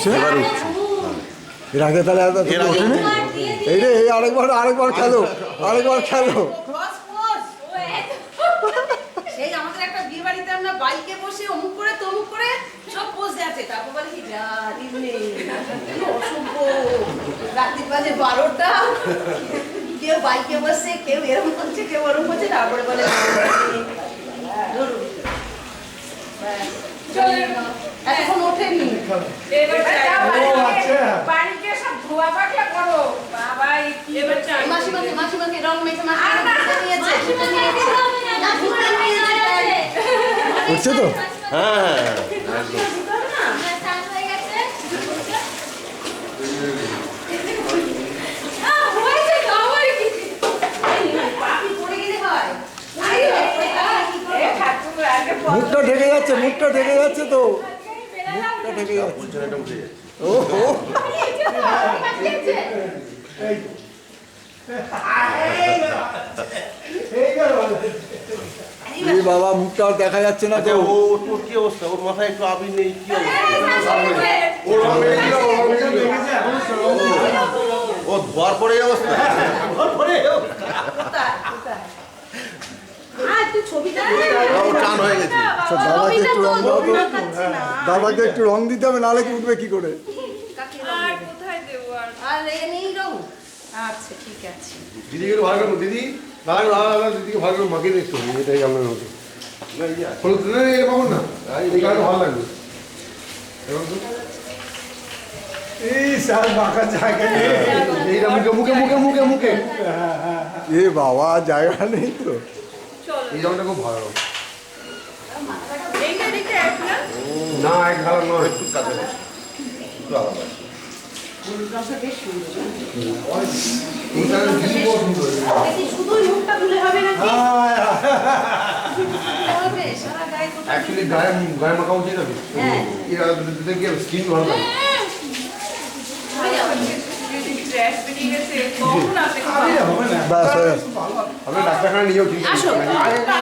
উঠছে, এবার উঠছে। এর আগে তাহলে ওঠেনি। এই রে, এই আরেকবার খেলো, আরেকবার খেলো। সেই আমাদের একটা বিয়ে বাড়িতে আমরা বাইকে বসে অমুক করে তমুক করে সব পোজ আছে, তারপর বলে কি যা দিন নেই অসভ্য, রাত্রি বাজে 12টা, কেউ বাইকে বসে, কেউ এরকম করছে, কেউ ওরকম করছে, তারপরে বলে ধরুন এখন ওঠেনি। বাড়িতে সব ধোয়া পাকলা করো বাবা, এবার মাসিমাকে রং মেখে নিয়েছে। উঠছে তো? হ্যাঁ মুখটা ঢেকে যাচ্ছে, মুখটা ঢেকে যাচ্ছে তো, মুখটা ঢেকে যাচ্ছে। ও হো, এই বাবা মুখটা আর দেখা যাচ্ছে না তো। ও তোর কি অবস্থা? ওর মাথায় একটু আবির নেই, কি অবস্থা? ও ধোয়ার পরে এই অবস্থা। ও টান হয়ে গেছে। আচ্ছা, দাদাকে একটু রং দাও তো, দাদাকে একটু রং দিতে হবে, নাহলে কি উঠবে কি করে? আর কোথায় দেবো আর? আর নেই রং? আচ্ছা ঠিক আছে। দিদিকে একটু ভালো করবো, দিদি দাদা দাদা দিদিকে ভালো করে মাখিয়ে দেখতে হবে, এটাই আপনার মতো হলুদ পাবো না, এই গাড়িটা ভালো লাগবে। এইটা মুখে মুখে মুখে মুখে মুখে এ বাবা, জায়গা নেই তো। এই জামাটা খুব ভালো। এইটা দিকে একটা না এক ভালো নয়, একটু কাছে বসে। একটু আলাদা। এইটা দিদি বড় সুন্দর। দেখি শুধুই মুখটা তুলে হবে নাকি? হবে, সারা গায়ে গোটা অ্যাকচুয়ালি গায়ে গায়ে মাখা উচিত না, হ্যাঁ। এরা দেখি স্কিন ভালো লাগে। ড্রেস বেরিয়ে গেছে, কখন আসে? ব্যাস হয়ে গেছে। আপনি ডাক্তারখানা নিয়েও ঠিক আসো।